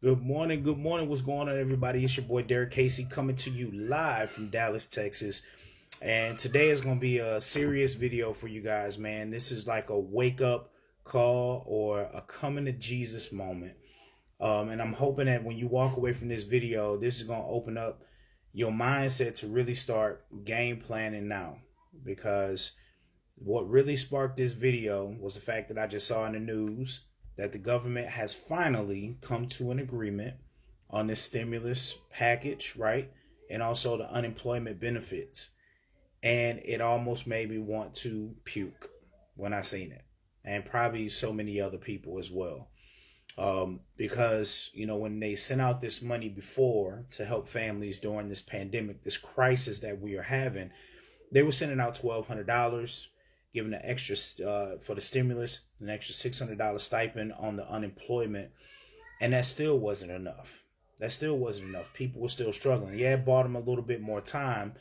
Good morning. Good morning. What's going on, everybody? It's your boy Derrick Casey coming to you live from Dallas, Texas. And today is going to be a serious video for you guys, man. This is like a wake up call or a coming to Jesus moment. And I'm hoping that when you walk away from this video, this is going to open up your mindset to really start game planning now. Because what really sparked this video was the fact that I just saw in the news that the government has finally come to an agreement on this stimulus package, right? And also the unemployment benefits. And it almost made me want to puke when I seen it. And probably so many other people as well. Because, when they sent out this money before to help families during this pandemic, this crisis that we are having, they were sending out $1,200, giving an extra for the stimulus, an extra $600 stipend on the unemployment. And that still wasn't enough. People were still struggling. Yeah, it bought them a little bit more time,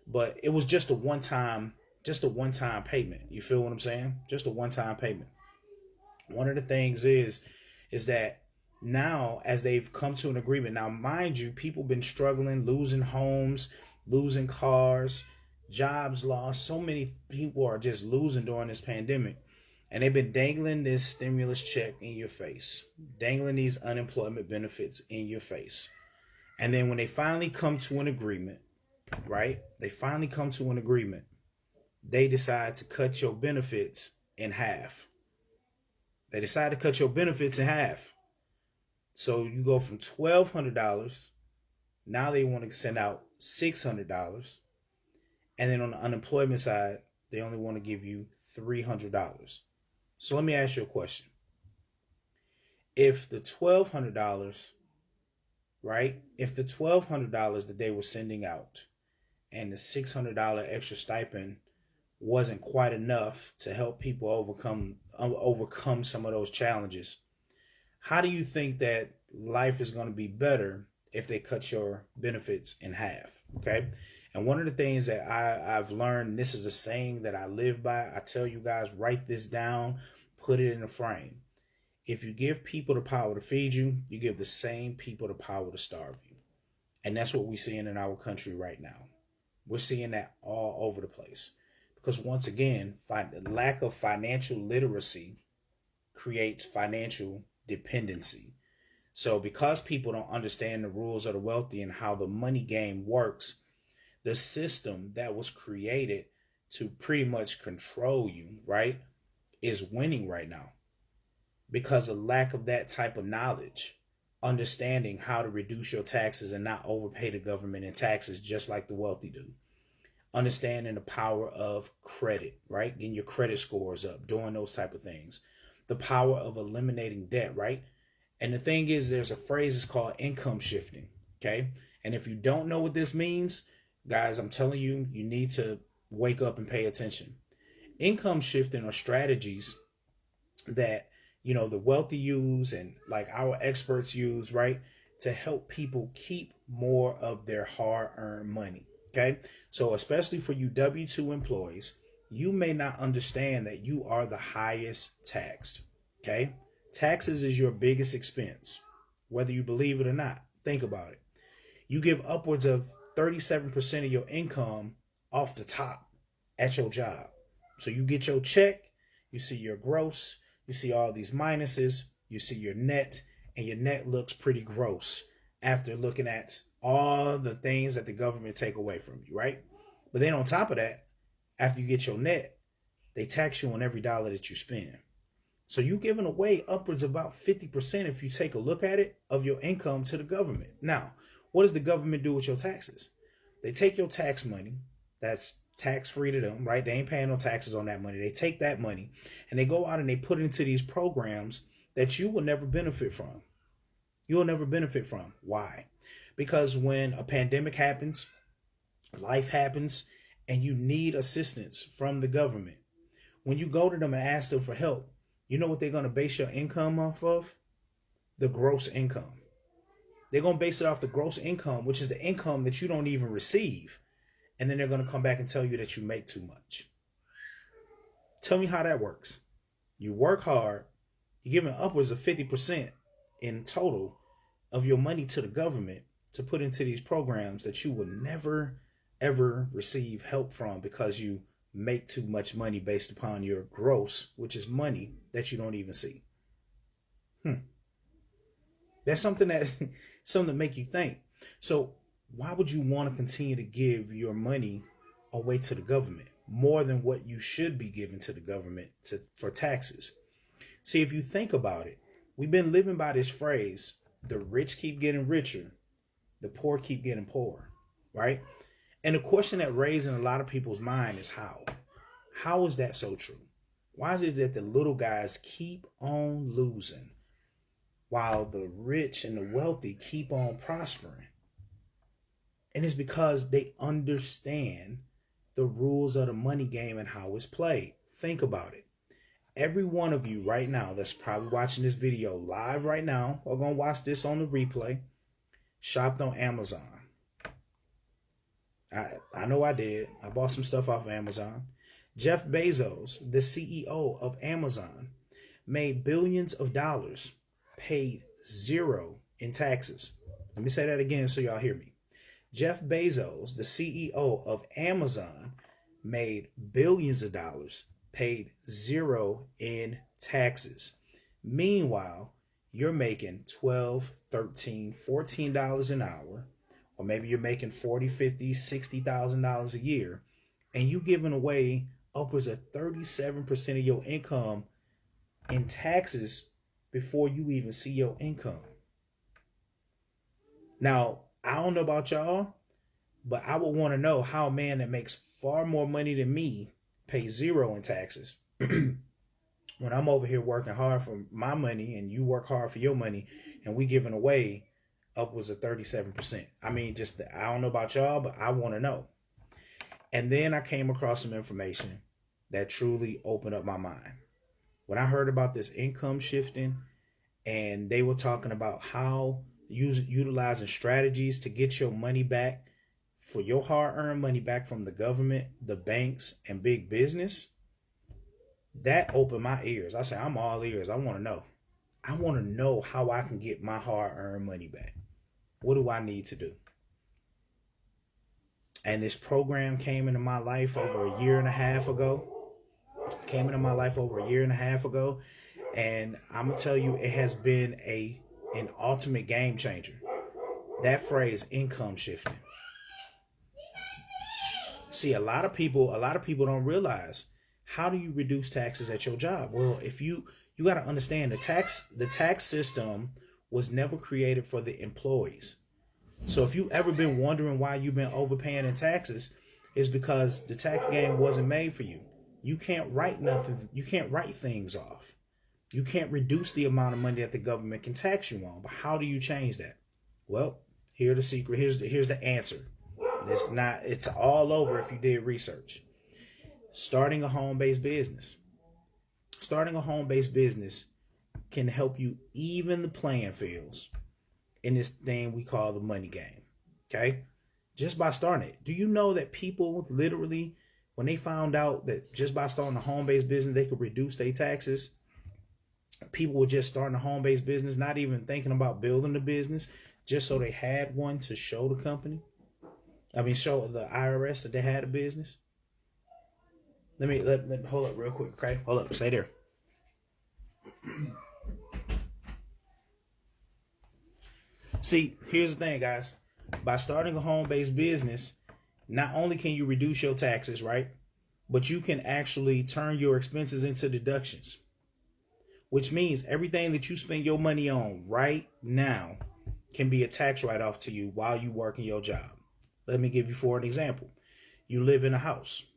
but it was just a one-time payment. You feel what I'm saying? Just a one-time payment. One of the things is that now, as they've come to an agreement, now, mind you, people been struggling, losing homes, losing cars, jobs lost. So many people are just losing during this pandemic. And they've been dangling this stimulus check in your face, dangling these unemployment benefits in your face. And then when they finally come to an agreement, right? They decide to cut your benefits in half. So you go from $1,200. Now they want to send out $600. And then on the unemployment side, they only want to give you $300. So let me ask you a question. If the $1,200, right? If the $1,200 that they were sending out and the $600 extra stipend wasn't quite enough to help people overcome some of those challenges, how do you think that life is going to be better if they cut your benefits in half? Okay. And one of the things that I've learned, this is a saying that I live by. I tell you guys, write this down, put it in a frame. If you give people the power to feed you, you give the same people the power to starve you. And that's what we're seeing in our country right now. We're seeing that all over the place. Because once again, the lack of financial literacy creates financial dependency. So because people don't understand the rules of the wealthy and how the money game works, the system that was created to pretty much control you, right, is winning right now because of lack of that type of knowledge, understanding how to reduce your taxes and not overpay the government in taxes just like the wealthy do. Understanding the power of credit, right? Getting your credit scores up, doing those type of things. The power of eliminating debt, right? And the thing is, there's a phrase it's called income shifting, okay? And if you don't know what this means, guys, I'm telling you, you need to wake up and pay attention. Income shifting are strategies that, the wealthy use and like our experts use, right, to help people keep more of their hard-earned money, okay? So especially for you W-2 employees, you may not understand that you are the highest taxed, okay? Taxes is your biggest expense, whether you believe it or not. Think about it. You give upwards of 37% of your income off the top at your job. So you get your check, you see your gross, you see all these minuses, you see your net, and your net looks pretty gross after looking at all the things that the government take away from you, right? But then on top of that, after you get your net, they tax you on every dollar that you spend. So you're giving away upwards of about 50%, if you take a look at it, of your income to the government. Now, what does the government do with your taxes? They take your tax money, that's tax-free to them, right? They ain't paying no taxes on that money. They take that money and they go out and they put it into these programs that you will never benefit from. You'll never benefit from. Why? Because when a pandemic happens, life happens, and you need assistance from the government, when you go to them and ask them for help, you know what they're going to base your income off of? The gross income. They're going to base it off the gross income, which is the income that you don't even receive. And then they're going to come back and tell you that you make too much. Tell me how that works. You work hard, you're giving upwards of 50% in total of your money to the government to put into these programs that you will never, ever receive help from because you make too much money based upon your gross, which is money that you don't even see. That's something that make you think. So why would you want to continue to give your money away to the government more than what you should be giving to the government for taxes? See, if you think about it, we've been living by this phrase, the rich keep getting richer, the poor keep getting poorer, right? And the question that raised in a lot of people's mind is how? How is that so true? Why is it that the little guys keep on losing while the rich and the wealthy keep on prospering? And it's because they understand the rules of the money game and how it's played. Think about it. Every one of you right now that's probably watching this video live right now or going to watch this on the replay, shopped on Amazon. I know I did. I bought some stuff off of Amazon. Jeff Bezos, the CEO of Amazon, made billions of dollars, paid zero in taxes. Let me say that again so y'all hear me. Jeff Bezos, the CEO of Amazon, made billions of dollars, paid zero in taxes. Meanwhile, you're making $12, $13, $14 an hour, or maybe you're making $40, $50, $60,000 a year, and you giving away upwards of 37% of your income in taxes before you even see your income. Now, I don't know about y'all, but I would want to know how a man that makes far more money than me pays zero in taxes when I'm over here working hard for my money and you work hard for your money and we giving away upwards of 37%. I mean, I don't know about y'all, but I want to know. And then I came across some information that truly opened up my mind. When I heard about this income shifting and they were talking about how utilizing strategies to get your money back, for your hard-earned money back from the government, the banks, and big business, that opened my ears. I say, I'm all ears. I want to know. I want to know how I can get my hard-earned money back. What do I need to do? And this program came into my life over a year and a half ago. And I'm going to tell you, it has been an ultimate game changer. That phrase, income shifting. See, a lot of people don't realize, how do you reduce taxes at your job? Well, if you got to understand, the tax system was never created for the employees. So if you ever been wondering why you've been overpaying in taxes, it's because the tax game wasn't made for you. You can't write nothing. You can't write things off. You can't reduce the amount of money that the government can tax you on. But how do you change that? Well, here's the secret. Here's the answer. It's all over if you did research. Starting a home-based business. Starting a home-based business can help you even the playing fields in this thing we call the money game. Okay? Just by starting it. Do you know that people literally, when they found out that just by starting a home-based business, they could reduce their taxes, people were just starting a home-based business, not even thinking about building the business, just so they had one to show the company. Show the IRS that they had a business. Let me hold up real quick, okay? Hold up, stay there. See, here's the thing, guys. By starting a home-based business, not only can you reduce your taxes, right? But you can actually turn your expenses into deductions. Which means everything that you spend your money on right now can be a tax write-off to you while you work in your job. Let me give you for an example. You live in a house.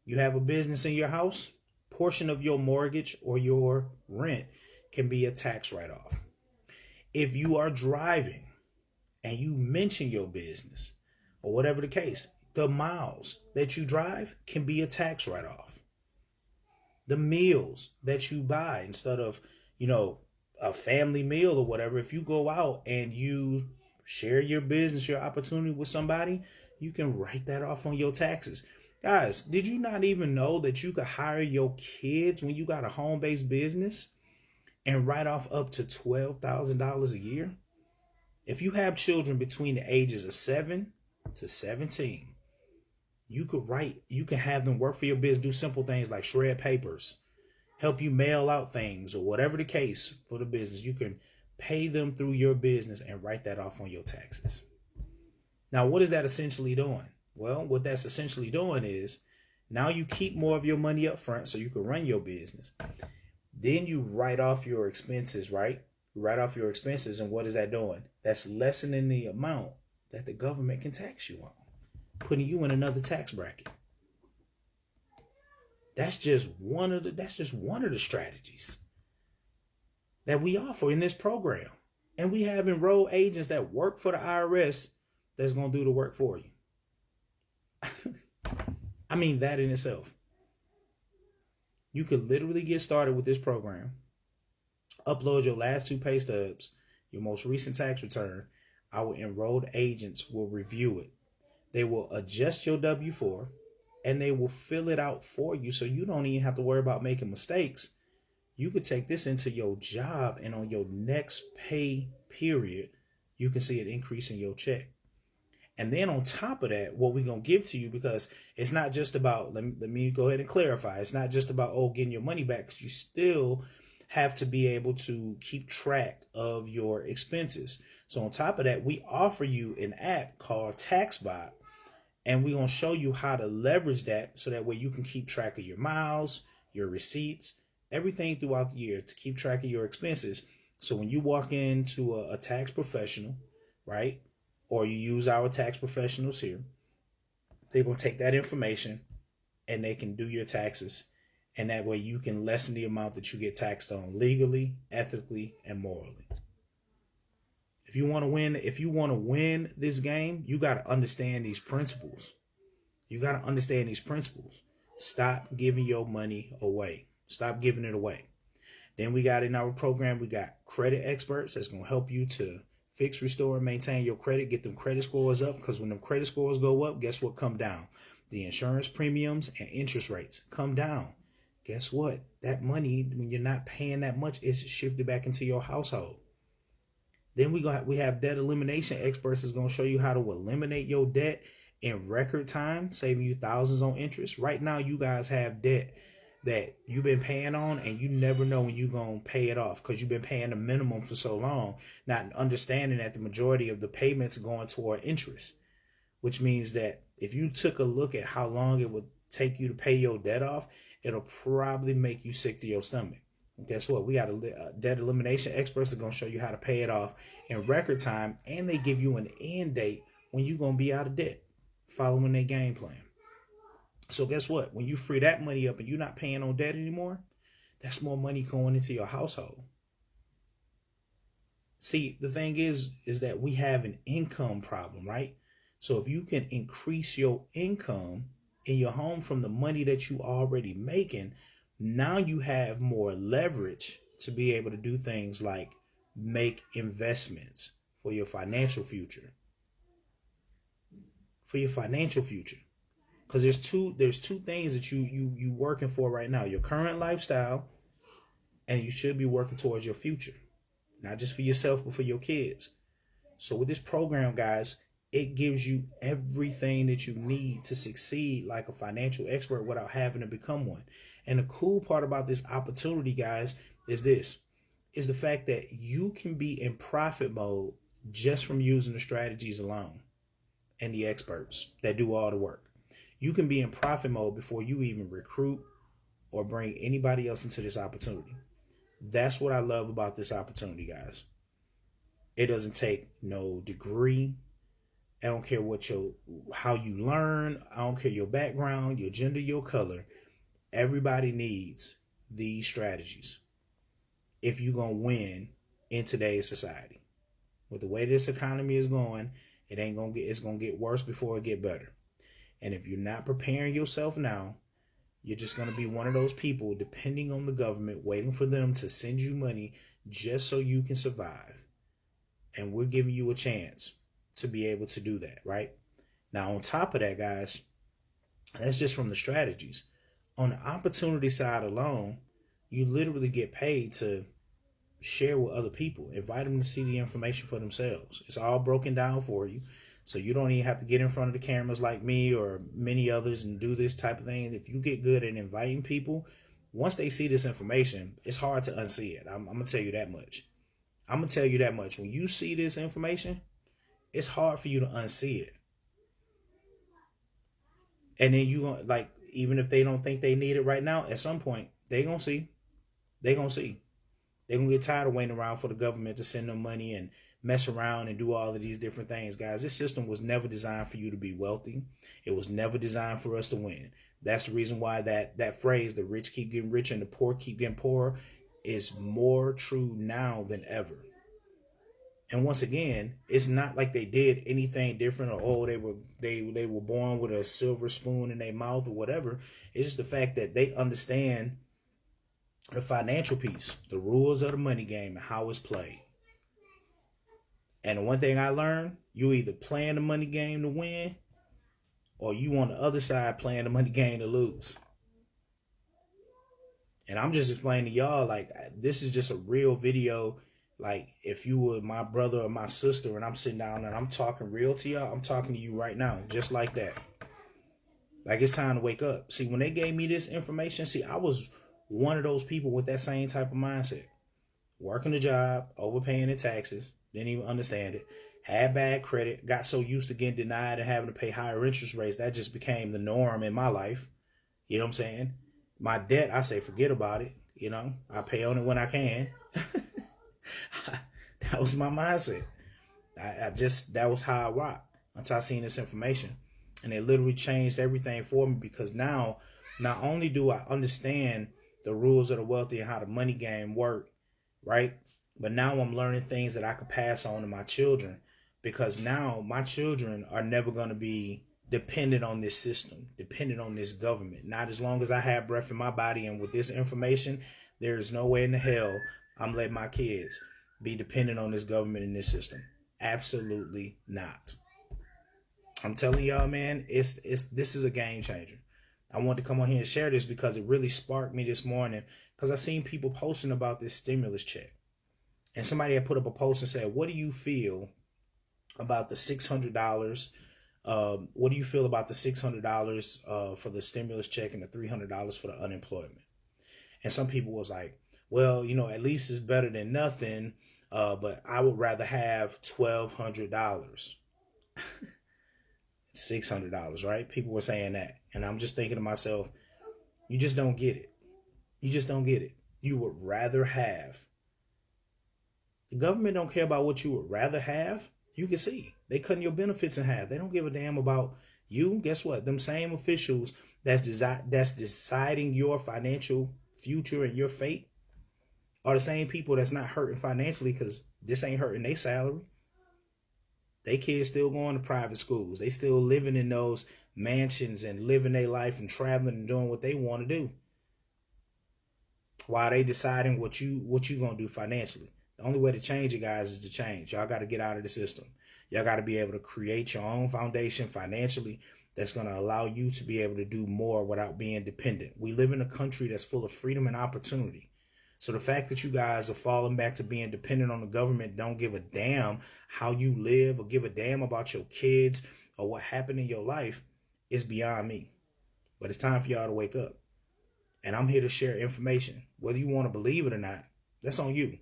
You have a business in your house. Portion of your mortgage or your rent can be a tax write-off. If you are driving and you mention your business or whatever the case, the miles that you drive can be a tax write-off. The meals that you buy instead of, a family meal or whatever, if you go out and you share your business, your opportunity with somebody, you can write that off on your taxes. Guys, did you not even know that you could hire your kids when you got a home-based business and write off up to $12,000 a year? If you have children between the ages of 7 to 17, you can have them work for your business, do simple things like shred papers, help you mail out things, or whatever the case for the business. You can pay them through your business and write that off on your taxes. Now, what is that essentially doing? Well, what that's essentially doing is now you keep more of your money up front so you can run your business. Then you write off your expenses, right? You write off your expenses, and what is that doing? That's lessening the amount that the government can tax you on, putting you in another tax bracket. That's just one of the strategies that we offer in this program. And we have enrolled agents that work for the IRS that's going to do the work for you. I mean, that in itself. You could literally get started with this program, upload your last 2 pay stubs, your most recent tax return. Our enrolled agents will review it. They will adjust your W-4 and they will fill it out for you, so you don't even have to worry about making mistakes. You could take this into your job, and on your next pay period, you can see an increase in your check. And then on top of that, what we're going to give to you, because it's not just about, let me go ahead and clarify. It's not just about, getting your money back, because you still have to be able to keep track of your expenses. So on top of that, we offer you an app called Taxbot, and we're going to show you how to leverage that so that way you can keep track of your miles, your receipts, everything throughout the year to keep track of your expenses. So when you walk into a tax professional, right, or you use our tax professionals here, they're going to take that information and they can do your taxes. And that way you can lessen the amount that you get taxed on legally, ethically, and morally. If you want to win this game, you got to understand these principles. Stop giving your money away. Stop giving it away. Then we got in our program, we got credit experts that's going to help you to fix, restore, and maintain your credit, get them credit scores up, because when them credit scores go up, guess what come down? The insurance premiums and interest rates come down. Guess what? That money, when you're not paying that much, is shifted back into your household. Then we have debt elimination experts that's going to show you how to eliminate your debt in record time, saving you thousands on interest. Right now, you guys have debt that you've been paying on, and you never know when you're going to pay it off because you've been paying the minimum for so long, not understanding that the majority of the payments are going toward interest, which means that if you took a look at how long it would take you to pay your debt off, it'll probably make you sick to your stomach. And guess what? We got a debt elimination experts that are going to show you how to pay it off in record time, and they give you an end date when you're going to be out of debt, following their game plan. So guess what? When you free that money up and you're not paying on debt anymore, that's more money going into your household. See, the thing is that we have an income problem, right? So if you can increase your income in your home from the money that you already making, now you have more leverage to be able to do things like make investments for your financial future. Because there's two things that you working for right now: your current lifestyle, and you should be working towards your future, not just for yourself but for your kids. So with this program, guys, it gives you everything that you need to succeed like a financial expert without having to become one. And the cool part about this opportunity, guys, is the fact that you can be in profit mode just from using the strategies alone and the experts that do all the work. You can be in profit mode before you even recruit or bring anybody else into this opportunity. That's what I love about this opportunity, guys. It doesn't take no degree. I don't care how you learn. I don't care your background, your gender, your color. Everybody needs these strategies if you're going to win in today's society. With the way this economy is going, it's going to get worse before it get better. And if you're not preparing yourself now, you're just going to be one of those people depending on the government, waiting for them to send you money just so you can survive. And we're giving you a chance to be able to do that, right? Now, on top of that, guys, that's just from the strategies. On the opportunity side alone, you literally get paid to share with other people. Invite them to see the information for themselves. It's all broken down for you. So you don't even have to get in front of the cameras like me or many others and do this type of thing. If you get good at inviting people, once they see this information, it's hard to unsee it. I'm going to tell you that much. I'm going to tell you that much. When you see this information, it's hard for you to unsee it. And then you like, even if they don't think they need it right now, at some point, they going to see. They going to see. They're going to get tired of waiting around for the government to send them money and mess around and do all of these different things, guys. This system was never designed for you to be wealthy. It was never designed for us to win. That's the reason why that phrase, the rich keep getting richer and the poor keep getting poorer, is more true now than ever. And once again, it's not like they did anything different or, oh, they were born with a silver spoon in their mouth or whatever. It's just the fact that they understand the financial piece, the rules of the money game and how it's played. And the one thing I learned, you either playing the money game to win or you on the other side playing the money game to lose. And I'm just explaining to y'all, like, this is just a real video. Like, if you were my brother or my sister and I'm sitting down and I'm talking real to y'all, I'm talking to you right now, just like that. Like, it's time to wake up. See, when they gave me this information, see, I was one of those people with that same type of mindset. Working a job, overpaying in taxes, didn't even understand it, had bad credit, got so used to getting denied and having to pay higher interest rates, that just became the norm in my life. You know what I'm saying? My debt, I say forget about it. You know, I pay on it when I can. That was my mindset. That was how I rocked until I seen this information. And it literally changed everything for me, because now, not only do I understand the rules of the wealthy and how the money game work, right? But now I'm learning things that I could pass on to my children, because now my children are never going to be dependent on this system, dependent on this government. Not as long as I have breath in my body, and with this information, there's no way in the hell I'm letting my kids be dependent on this government and this system. Absolutely not. I'm telling y'all, man, this is a game changer. I wanted to come on here and share this because it really sparked me this morning, because I seen people posting about this stimulus check. And somebody had put up a post and said, what do you feel about the $600? What do you feel about the $600 for the stimulus check and the $300 for the unemployment? And some people was like, well, you know, at least it's better than nothing. But I would rather have $1,200. $600, right? People were saying that. And I'm just thinking to myself, you just don't get it. You just don't get it. You would rather have. The government don't care about what you would rather have. You can see they cutting your benefits in half. They don't give a damn about you. Guess what? Them same officials that's deciding your financial future and your fate are the same people that's not hurting financially, because this ain't hurting their salary. They kids still going to private schools. They still living in those mansions and living their life and traveling and doing what they want to do, while they deciding what you gonna do financially. The only way to change it, guys, is to change. Y'all got to get out of the system. Y'all got to be able to create your own foundation financially that's going to allow you to be able to do more without being dependent. We live in a country that's full of freedom and opportunity. So the fact that you guys are falling back to being dependent on the government, don't give a damn how you live or give a damn about your kids or what happened in your life, is beyond me. But it's time for y'all to wake up. And I'm here to share information. Whether you want to believe it or not, that's on you.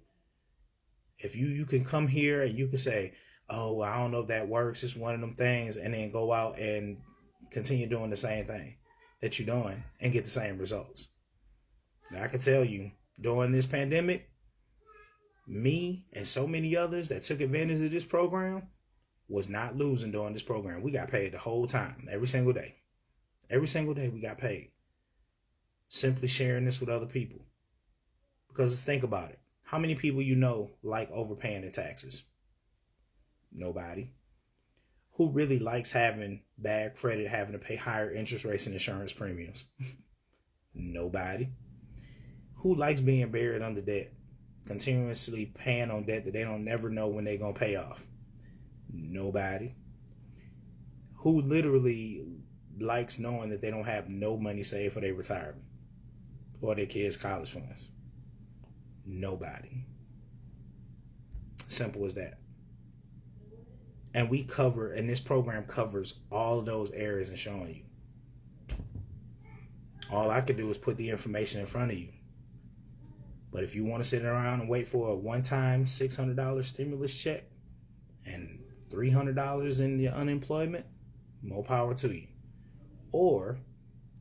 If you can come here and you can say, oh, I don't know if that works, it's one of them things, and then go out and continue doing the same thing that you're doing and get the same results. Now, I can tell you, during this pandemic, me and so many others that took advantage of this program was not losing during this program. We got paid the whole time, every single day. Every single day we got paid. Simply sharing this with other people. Because let's think about it. How many people you know like overpaying in taxes? Nobody. Who really likes having bad credit, having to pay higher interest rates and insurance premiums? Nobody. Who likes being buried under debt, continuously paying on debt that they don't never know when they're going to pay off? Nobody. Who literally likes knowing that they don't have no money saved for their retirement or their kids' college funds? Nobody. Simple as that. And this program covers all of those areas and showing you. All I could do is put the information in front of you. But if you want to sit around and wait for a one-time $600 stimulus check and $300 in your unemployment, more power to you. Or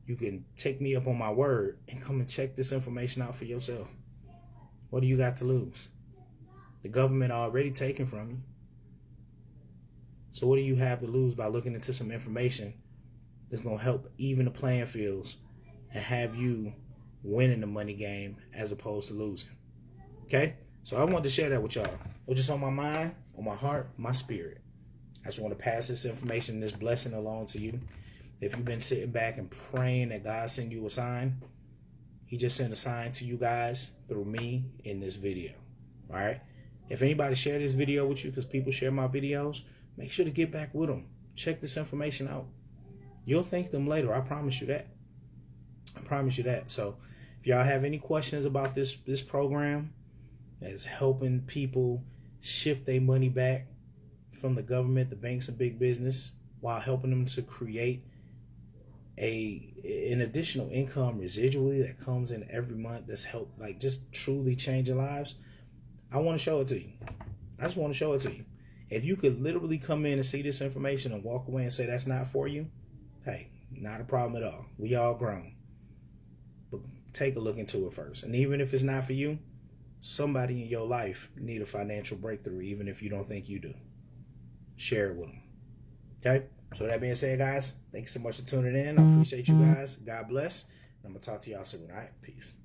you can take me up on my word and come and check this information out for yourself. What do you got to lose? The government already taken from you. So what do you have to lose by looking into some information that's going to help even the playing fields and have you winning the money game as opposed to losing? Okay? So I wanted to share that with y'all. It was just on my mind, on my heart, my spirit. I just want to pass this information, this blessing along to you. If you've been sitting back and praying that God send you a sign, he just sent a sign to you guys through me in this video. All right? If anybody share this video with you, because people share my videos, make sure to get back with them. Check this information out. You'll thank them later. I promise you that. I promise you that. So if y'all have any questions about this program that is helping people shift their money back from the government, the banks, and big business, while helping them to create an additional income residually that comes in every month, that's helped like just truly changing lives, I want to show it to you. I just want to show it to you. If you could literally come in and see this information and walk away and say that's not for you, hey, not a problem at all. We all grown. But take a look into it first. And even if it's not for you, somebody in your life need a financial breakthrough, even if you don't think you do. Share it with them. Okay? So that being said, guys, thank you so much for tuning in. I appreciate you guys. God bless. And I'm going to talk to y'all soon. All right? Peace.